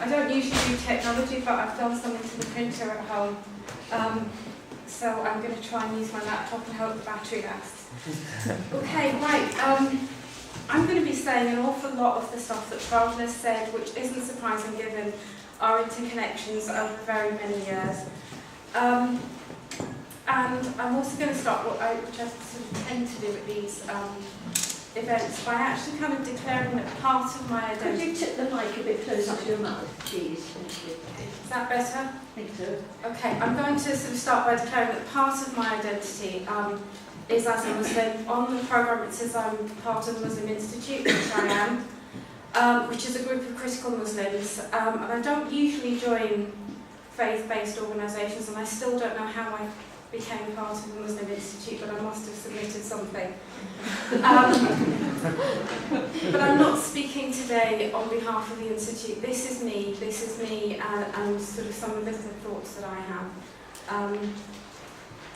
I don't usually do technology, but I've done something to the printer at home. So I'm going to try and use my laptop and hope the battery lasts. Okay, right. I'm going to be saying an awful lot of the stuff that Pragna said, which isn't surprising given our interconnections over very many years. And I'm also going to start what I sort of tend to do at these events by actually kind of declaring that part of my identity... Could you tip the mic a bit closer to your mouth, please? Thank you. Is that better? I think so. Okay, I'm going to sort of start by declaring that part of my identity is as a Muslim. On the programme it says I'm part of the Muslim Institute, which I am, which is a group of critical Muslims. And I don't usually join faith-based organisations, and I still don't know how I became part of the Muslim Institute, but I must have submitted something. But I'm not speaking today on behalf of the Institute. This is me, and sort of some of the thoughts that I have.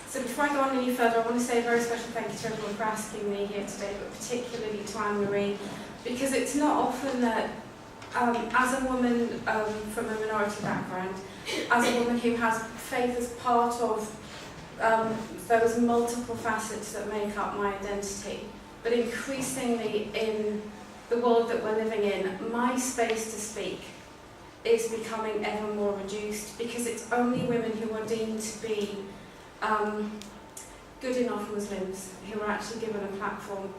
So before I go on any further, I want to say a very special thank you to everyone for asking me here today, but particularly to Anne-Marie, because it's not often that, as a woman from a minority background, as a woman who has faith as part of those multiple facets that make up my identity, but increasingly in the world that we're living in, my space to speak is becoming ever more reduced, because it's only women who are deemed to be good enough Muslims who are actually given a platform.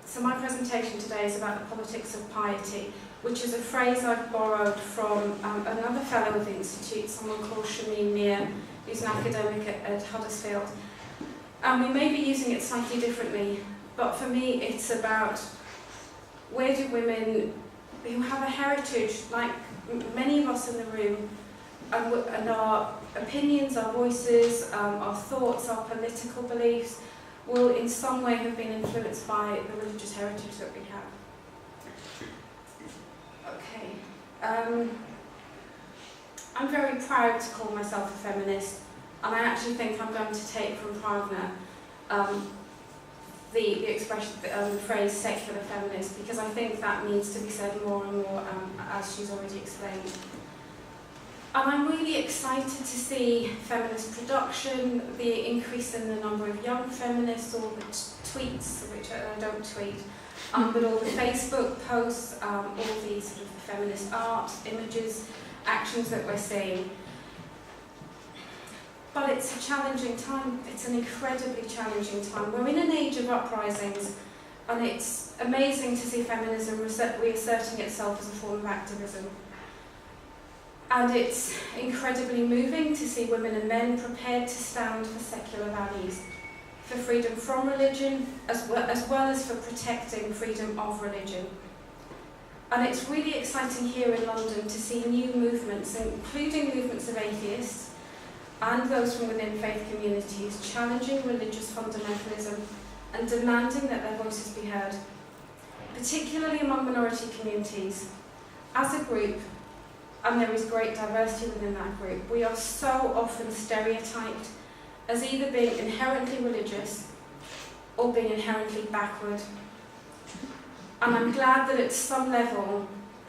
So my presentation today is about the politics of piety, which is a phrase I've borrowed from another fellow of the Institute, someone called Shameen Mir, who's an academic at Huddersfield. And we may be using it slightly differently, but for me it's about where do women who have a heritage, like many of us in the room, and our opinions, our voices, our thoughts, our political beliefs, will in some way have been influenced by the religious heritage that we have. Okay. I'm very proud to call myself a feminist, and I actually think I'm going to take from Pragna the expression, the phrase secular feminist, because I think that needs to be said more and more, as she's already explained. And I'm really excited to see feminist production, the increase in the number of young feminists, all the tweets, which I don't tweet, but all the Facebook posts, all the sort of feminist art, images, actions that we're seeing. But it's a challenging time. It's an incredibly challenging time. We're in an age of uprisings, and it's amazing to see feminism reasserting itself as a form of activism. And it's incredibly moving to see women and men prepared to stand for secular values, for freedom from religion, as well as for protecting freedom of religion. And it's really exciting here in London to see new movements, including movements of atheists and those from within faith communities, challenging religious fundamentalism and demanding that their voices be heard, particularly among minority communities. As a group, and there is great diversity within that group, we are so often stereotyped as either being inherently religious or being inherently backward. And I'm glad that at some level,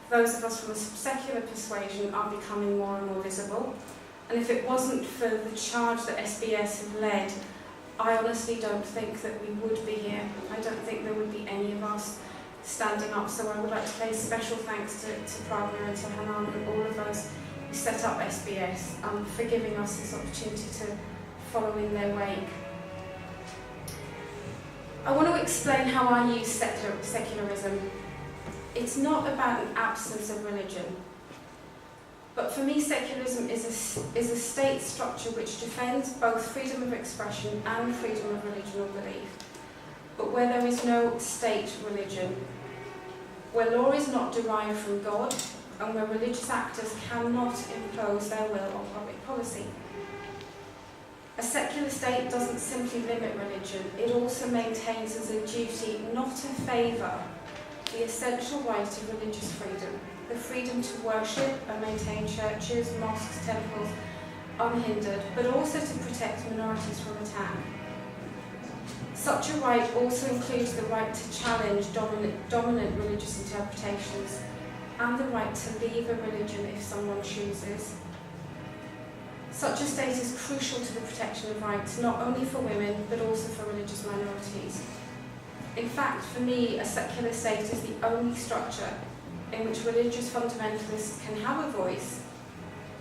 those of us from a secular persuasion are becoming more and more visible. And if it wasn't for the charge that SBS have led, I honestly don't think that we would be here. I don't think there would be any of us standing up. So I would like to pay special thanks to Pragna and to Hanan and all of us who set up SBS for giving us this opportunity to follow in their wake. I want to explain how I use secularism. It's not about an absence of religion, but for me secularism is a state structure which defends both freedom of expression and freedom of religion or belief, but where there is no state religion, where law is not derived from God, and where religious actors cannot impose their will on public policy. A secular state doesn't simply limit religion, it also maintains as a duty not to favour the essential right of religious freedom, the freedom to worship and maintain churches, mosques, temples unhindered, but also to protect minorities from attack. Such a right also includes the right to challenge dominant religious interpretations and the right to leave a religion if someone chooses. Such a state is crucial to the protection of rights, not only for women, but also for religious minorities. In fact, for me, a secular state is the only structure in which religious fundamentalists can have a voice,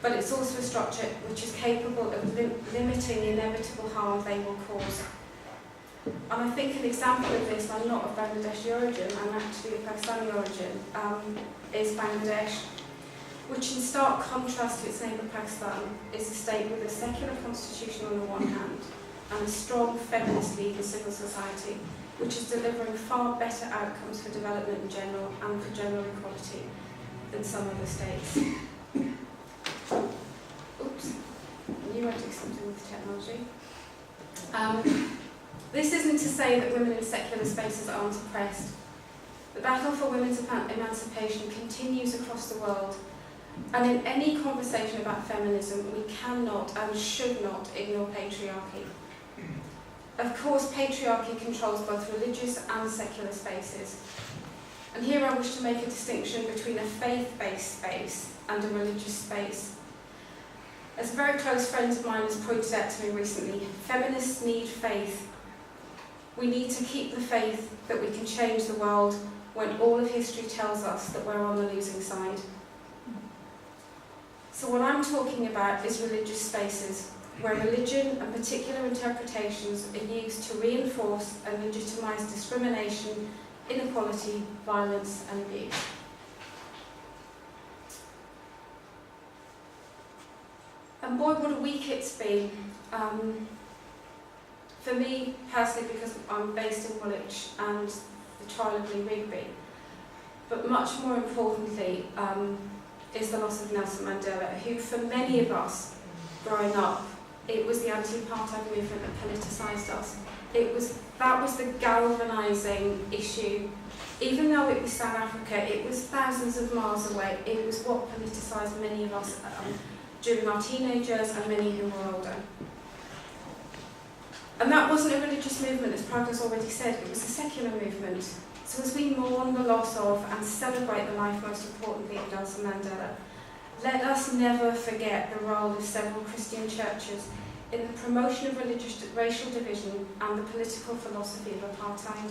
but it's also a structure which is capable of limiting the inevitable harm they will cause. And I think an example of this, I'm not of Bangladeshi origin, I'm actually of Pakistani origin, is Bangladesh, which in stark contrast to its neighbour Pakistan is a state with a secular constitution on the one hand and a strong feminist leading civil society, which is delivering far better outcomes for development in general and for general equality than some other states. Oops, I knew I'd do something with technology. This isn't to say that women in secular spaces aren't oppressed. The battle for women's emancipation continues across the world, and in any conversation about feminism, we cannot and should not ignore patriarchy. Of course, patriarchy controls both religious and secular spaces. And here I wish to make a distinction between a faith-based space and a religious space. As a very close friend of mine has pointed out to me recently, feminists need faith. We need to keep the faith that we can change the world when all of history tells us that we're on the losing side. So what I'm talking about is religious spaces, where religion and particular interpretations are used to reinforce and legitimise discrimination, inequality, violence and abuse. And boy, what a week it's been. For me personally, because I'm based in Woolwich and the trial of Lee Rigby, but much more importantly is the loss of Nelson Mandela, who for many of us growing up, it was the anti-apartheid movement that politicised us. That was the galvanising issue. Even though it was South Africa, it was thousands of miles away. It was what politicised many of us during our teenagers and many who were older. And that wasn't a religious movement, as Pragya's already said, it was a secular movement. So as we mourn the loss of and celebrate the life, most importantly, of Nelson Mandela, let us never forget the role of several Christian churches in the promotion of racial division and the political philosophy of apartheid.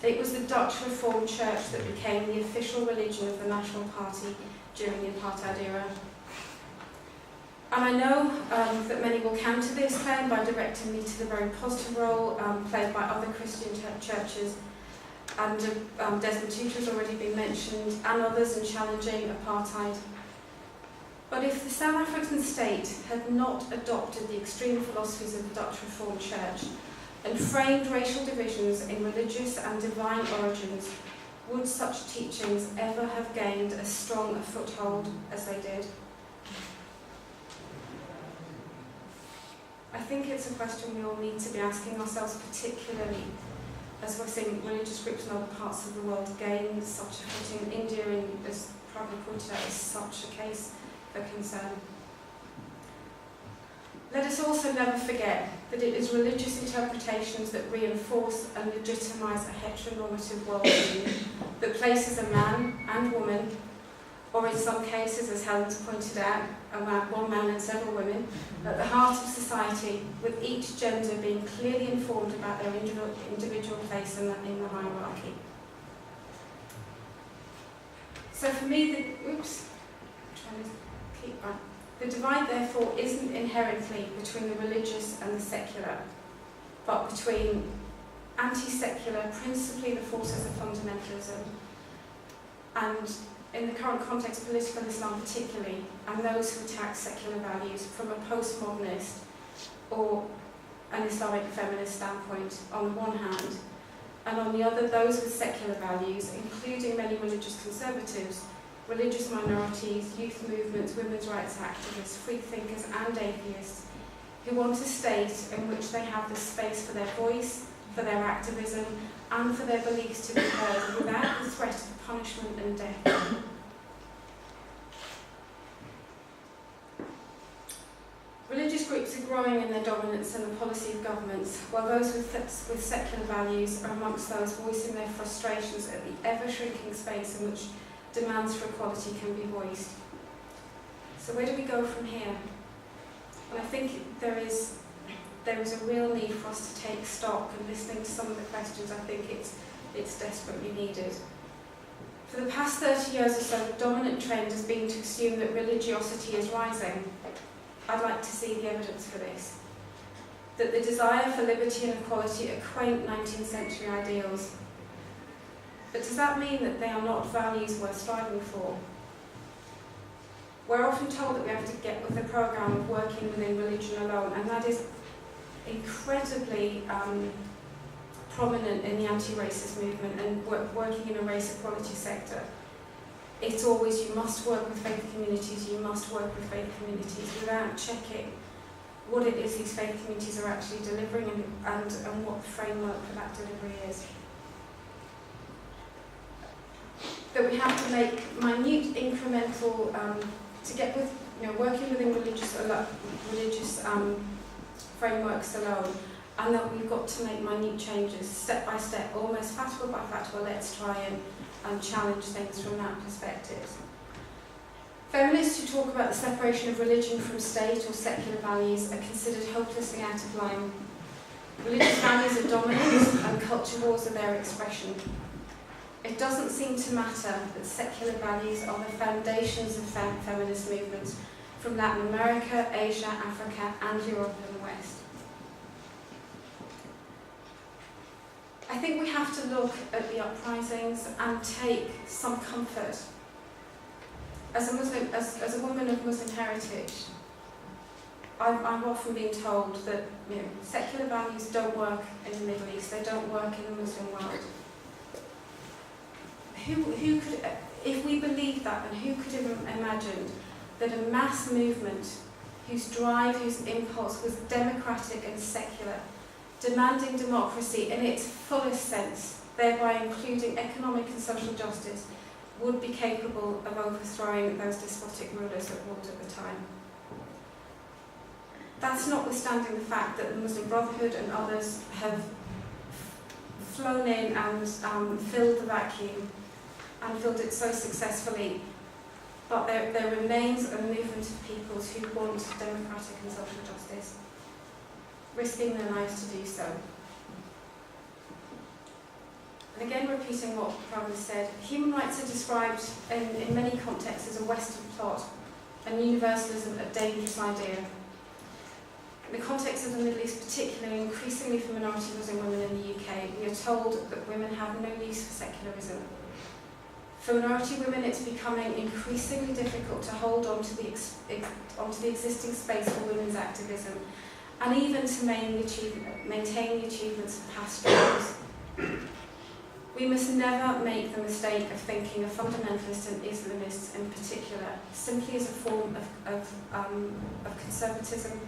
It was the Dutch Reformed Church that became the official religion of the National Party during the apartheid era. And I know that many will counter this claim by directing me to the very positive role played by other Christian churches, and Desmond Tutu has already been mentioned, and others in challenging apartheid. But if the South African state had not adopted the extreme philosophies of the Dutch Reformed Church and framed racial divisions in religious and divine origins, would such teachings ever have gained as strong a foothold as they did? I think it's a question we all need to be asking ourselves, particularly as we're seeing religious groups in other parts of the world gain such a footing. India, as Pragya pointed out, is such a case for concern. Let us also never forget that it is religious interpretations that reinforce and legitimise a heteronormative worldview that places a man and woman, or in some cases, as Helen's pointed out, one man and several women, at the heart of society, with each gender being clearly informed about their individual place in the hierarchy. So for me, the divide therefore isn't inherently between the religious and the secular, but between anti-secular, principally the forces of fundamentalism, and in the current context, political Islam particularly, and those who attack secular values from a postmodernist or an Islamic feminist standpoint on the one hand, and on the other, those with secular values, including many religious conservatives, religious minorities, youth movements, women's rights activists, free thinkers and atheists, who want a state in which they have the space for their voice, for their activism, and for their beliefs to be heard without the threat of punishment and death. Religious groups are growing in their dominance in the policy of governments, while those with secular values are amongst those voicing their frustrations at the ever-shrinking space in which demands for equality can be voiced. So where do we go from here? And I think there is a real need for us to take stock, and listening to some of the questions, I think it's desperately needed. For the past 30 years or so, the dominant trend has been to assume that religiosity is rising. I'd like to see the evidence for this. That the desire for liberty and equality are quaint 19th century ideals. But does that mean that they are not values worth striving for? We're often told that we have to get with the programme of working within religion alone, and that is incredibly prominent in the anti-racist movement and working in a race equality sector. It's always, you must work with faith communities, you must work with faith communities, without checking what it is these faith communities are actually delivering and what the framework for that delivery is. That we have to make minute incremental, to get with, working within religious frameworks alone, and that we've got to make minute changes, step by step, almost fatwa by fatwa. Let's try and challenge things from that perspective. Feminists who talk about the separation of religion from state or secular values are considered hopelessly out of line. Religious values are dominant and culture wars are their expression. It doesn't seem to matter that secular values are the foundations of feminist movements from Latin America, Asia, Africa, and Europe and the West. I think we have to look at the uprisings and take some comfort. As a Muslim, as a woman of Muslim heritage, I've often been told that secular values don't work in the Middle East, they don't work in the Muslim world. Who could, if we believed that, and who could have imagined that a mass movement whose drive, whose impulse was democratic and secular, demanding democracy in its fullest sense, thereby including economic and social justice, would be capable of overthrowing those despotic rulers that ruled at the time. That's notwithstanding the fact that the Muslim Brotherhood and others have flown in and filled the vacuum and filled it so successfully, but there remains a movement of peoples who want democratic and social justice, risking their lives to do so. And again, repeating what Conway said, human rights are described in many contexts as a Western plot, and universalism a dangerous idea. In the context of the Middle East, particularly increasingly for minority Muslim women in the UK, we are told that women have no use for secularism. For minority women, it's becoming increasingly difficult to hold on to the existing space for women's activism, and even to maintain the achievements of past struggles. We must never make the mistake of thinking of fundamentalists and Islamists in particular simply as a form of conservatism.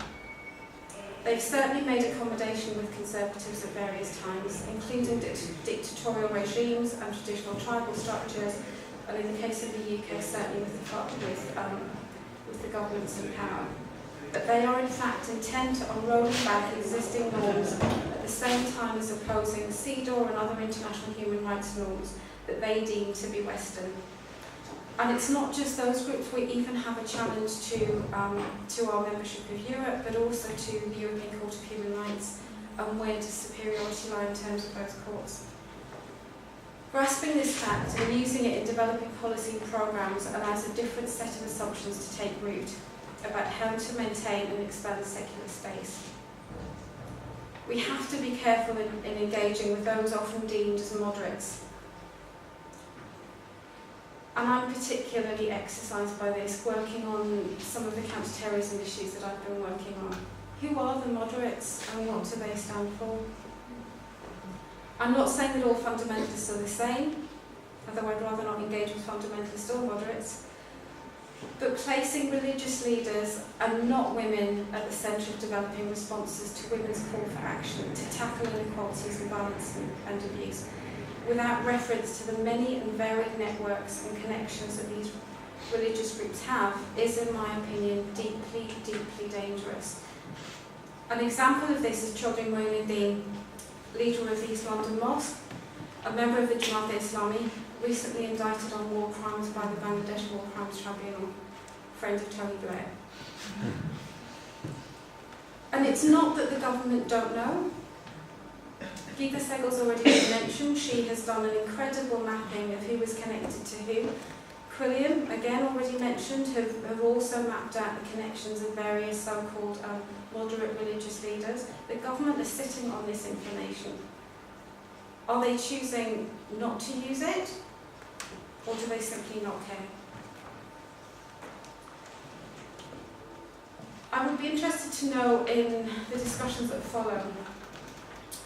They've certainly made accommodation with conservatives at various times, including dictatorial regimes and traditional tribal structures, and in the case of the UK, certainly with the governments in power. But they are in fact intent on rolling back existing norms at the same time as opposing CEDAW and other international human rights norms that they deem to be Western. And it's not just those groups, we even have a challenge to our membership of Europe, but also to the European Court of Human Rights, and where does superiority lie in terms of both courts. Grasping this fact and using it in developing policy programmes allows a different set of assumptions to take root about how to maintain and expand secular space. We have to be careful in engaging with those often deemed as moderates. And I'm particularly exercised by this, working on some of the counter-terrorism issues that I've been working on. Who are the moderates and what do they stand for? I'm not saying that all fundamentalists are the same, although I'd rather not engage with fundamentalists or moderates. But placing religious leaders and not women at the centre of developing responses to women's call for action to tackle inequalities and violence and abuse, without reference to the many and varied networks and connections that these religious groups have, is, in my opinion, deeply, deeply dangerous. An example of this is Chaudhry Moinuddin, leader of the East London Mosque, a member of the Jamaat-e-Islami, recently indicted on war crimes by the Bangladesh War Crimes Tribunal, friend of Tony Blair. And it's not that the government don't know. Geeta Segal's already been mentioned. She has done an incredible mapping of who was connected to who. Quilliam, again already mentioned, have also mapped out the connections of various so-called moderate religious leaders. The government is sitting on this information. Are they choosing not to use it, or do they simply not care? I would be interested to know in the discussions that follow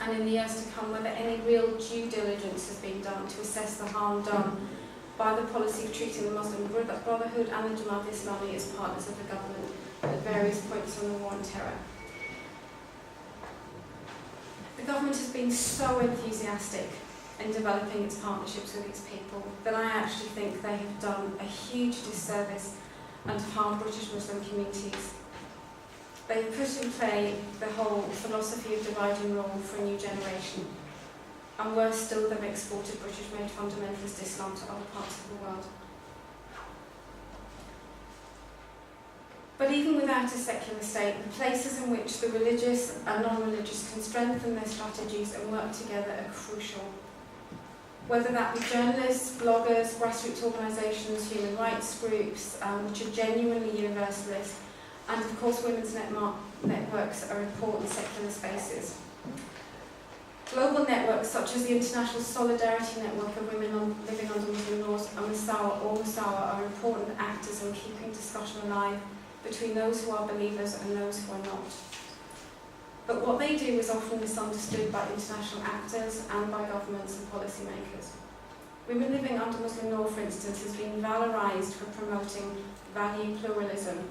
and in the years to come whether any real due diligence has been done to assess the harm done by the policy of treating the Muslim Brotherhood and the Jamaat Islami as partners of the government at various points on the war on terror. The government has been so enthusiastic in developing its partnerships with these people that I actually think they have done a huge disservice and harmed British Muslim communities. They put in play the whole philosophy of divide and rule for a new generation. And worse still, they've exported British-made fundamentalist Islam to other parts of the world. But even without a secular state, the places in which the religious and non-religious can strengthen their strategies and work together are crucial. Whether that be journalists, bloggers, grassroots organisations, human rights groups, which are genuinely universalist, and of course women's networks are important secular spaces. Global networks such as the International Solidarity Network of Women Living Under Muslim Laws and Musawa are important actors in keeping discussion alive between those who are believers and those who are not. But what they do is often misunderstood by international actors and by governments and policymakers. Women Living Under Muslim Law, for instance, has been valorised for promoting value pluralism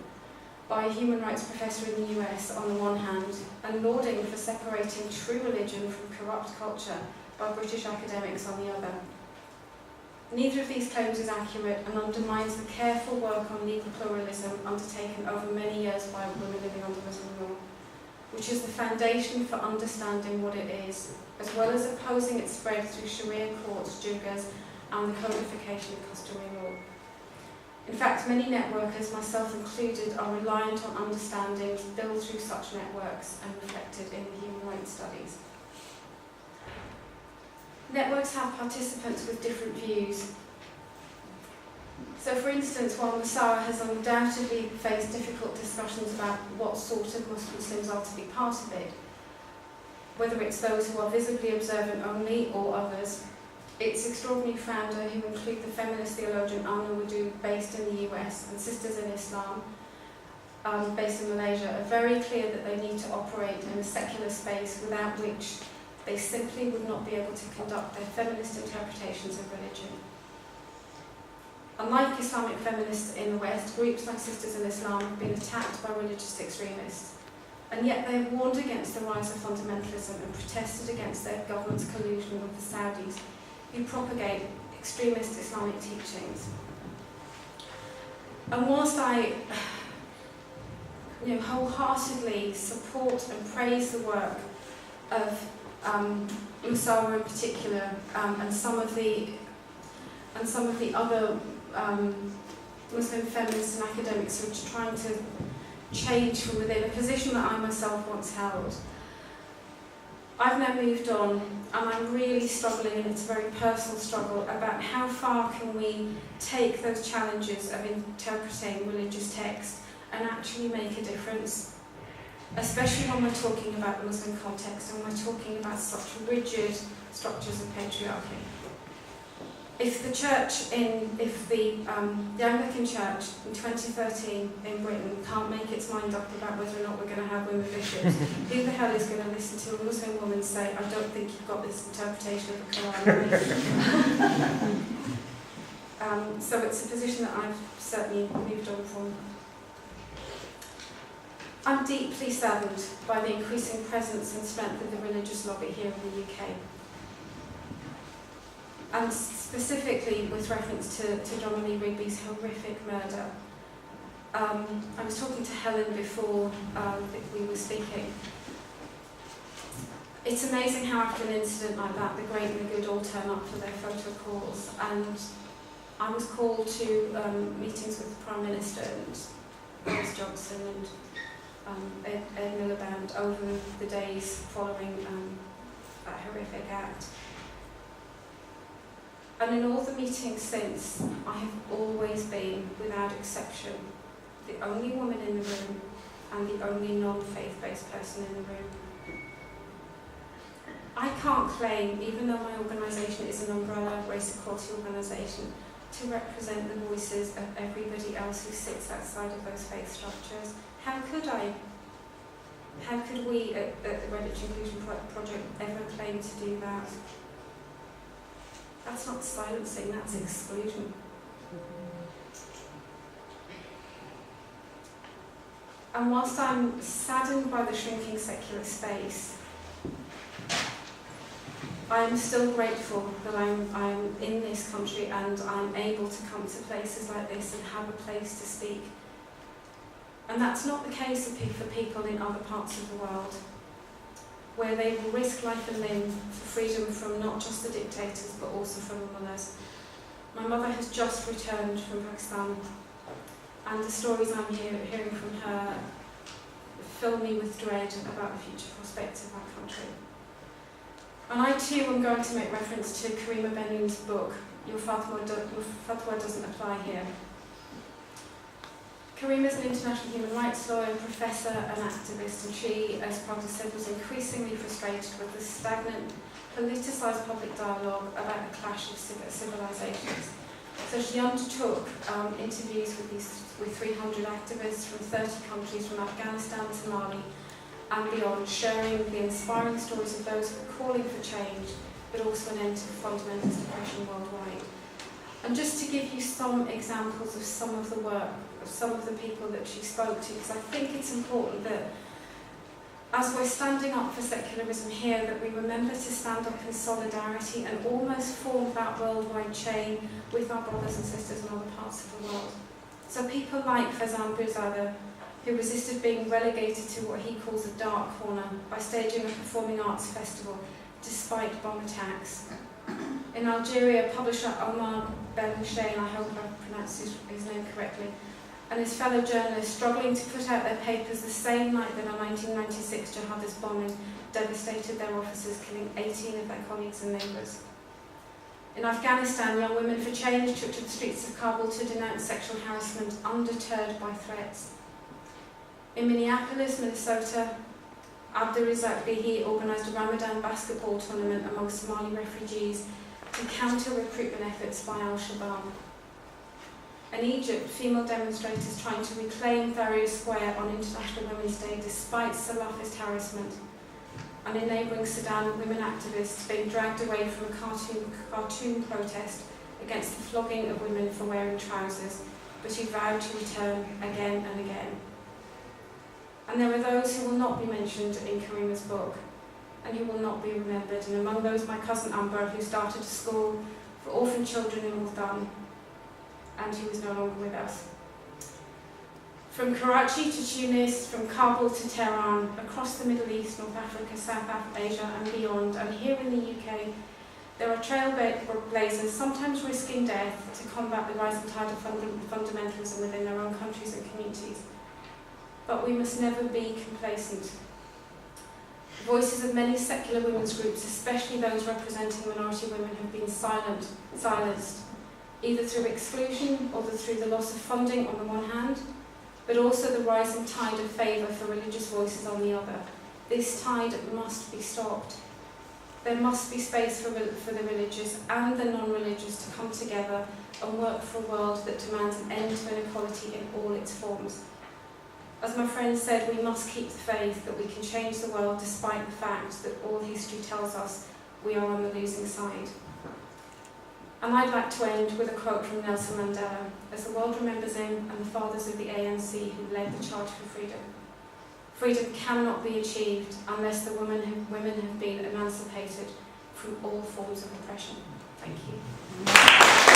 by a human rights professor in the US on the one hand, and lauding for separating true religion from corrupt culture by British academics on the other. Neither of these claims is accurate and undermines the careful work on legal pluralism undertaken over many years by Women Living Under Muslim Law, which is the foundation for understanding what it is, as well as opposing its spread through Sharia courts, jugas, and the codification of customary law. In fact, many networkers, myself included, are reliant on understandings built through such networks and reflected in the human rights studies. Networks have participants with different views. So, for instance, while Musawa has undoubtedly faced difficult discussions about what sort of Muslims are to be part of it, whether it's those who are visibly observant only or others, its extraordinary founder, who include the feminist theologian Amna Wudu, based in the US, and Sisters in Islam, based in Malaysia, are very clear that they need to operate in a secular space without which they simply would not be able to conduct their feminist interpretations of religion. Unlike Islamic feminists in the West, groups like Sisters in Islam have been attacked by religious extremists, and yet they have warned against the rise of fundamentalism and protested against their government's collusion with the Saudis, who propagate extremist Islamic teachings. And whilst I wholeheartedly support and praise the work of Musawa in particular, and some of the other Muslim feminists and academics who are trying to change from within a position that I myself once held, I've now moved on, and I'm really struggling, and it's a very personal struggle, about how far can we take those challenges of interpreting religious texts and actually make a difference, especially when we're talking about the Muslim context and we're talking about such rigid structures of patriarchy. If the Anglican Church in 2013 in Britain can't make its mind up about whether or not we're going to have women bishops, who the hell is going to listen to a Muslim woman say, I don't think you've got this interpretation of the Quran? So it's a position that I've certainly moved on from. I'm deeply saddened by the increasing presence and strength of the religious lobby here in the UK. And specifically with reference to John Lee Rigby's horrific murder. I was talking to Helen before we were speaking. it's amazing how after an incident like that, the great and the good all turn up for their photo calls. And I was called to meetings with the Prime Minister and Boris Johnson and Ed Miliband over the days following that horrific act. And in all the meetings since, I have always been, without exception, the only woman in the room and the only non-faith-based person in the room. I can't claim, even though my organisation is an umbrella race equality organisation, to represent the voices of everybody else who sits outside of those faith structures. How could I? How could we at the Redditch Inclusion Project ever claim to do that? That's not silencing, that's exclusion. And whilst I'm saddened by the shrinking secular space, I am still grateful that I'm in this country and I'm able to come to places like this and have a place to speak. And that's not the case for people in other parts of the world, where they will risk life and limb for freedom from not just the dictators but also from the mullahs. My mother has just returned from Pakistan, and the stories I'm hearing from her fill me with dread about the future prospects of our country. And I too am going to make reference to Karima Benoon's book, Your Fatwa Doesn't Apply Here. Karima is an international human rights lawyer, professor and activist, and she, as Prabhu said, was increasingly frustrated with the stagnant, politicised public dialogue about the clash of civilizations. So she undertook interviews with 300 activists from 30 countries, from Afghanistan to Mali and beyond, sharing the inspiring stories of those who are calling for change, but also an end to fundamentalist oppression worldwide. And just to give you some examples of some of the work, of some of the people that she spoke to, because I think it's important that as we're standing up for secularism here, that we remember to stand up in solidarity and almost form that worldwide chain with our brothers and sisters in other parts of the world. So people like Faizan Birzada, who resisted being relegated to what he calls a dark corner by staging a performing arts festival despite bomb attacks. In Algeria, publisher Omar Ben-Hussein, I hope I pronounced his name correctly, and his fellow journalists struggling to put out their papers the same night that a 1996 jihadist bombing devastated their offices, killing 18 of their colleagues and neighbours. In Afghanistan, young women for change took to the streets of Kabul to denounce sexual harassment, undeterred by threats. In Minneapolis, Minnesota, Abdurazak Bihi organised a Ramadan basketball tournament among Somali refugees to counter recruitment efforts by Al-Shabaab. In Egypt, female demonstrators trying to reclaim Tahrir Square on International Women's Day despite Salafist harassment. And in neighbouring Sudan, women activists being dragged away from a cartoon protest against the flogging of women for wearing trousers, but who vowed to return again and again. And there are those who will not be mentioned in Karima's book and who will not be remembered, and among those my cousin Amber, who started a school for orphan children in Multan and who is no longer with us. From Karachi to Tunis, from Kabul to Tehran, across the Middle East, North Africa, South Asia and beyond, and here in the UK, there are trailblazers, sometimes risking death to combat the rising tide of fundamentalism within their own countries and communities. But we must never be complacent. The voices of many secular women's groups, especially those representing minority women, have been silenced, either through exclusion or through the loss of funding on the one hand, but also the rising tide of favour for religious voices on the other. This tide must be stopped. There must be space for the religious and the non-religious to come together and work for a world that demands an end to inequality in all its forms. As my friend said, we must keep the faith that we can change the world despite the fact that all history tells us we are on the losing side. And I'd like to end with a quote from Nelson Mandela, as the world remembers him and the fathers of the ANC who led the charge for freedom. Freedom cannot be achieved unless the women have been emancipated from all forms of oppression. Thank you.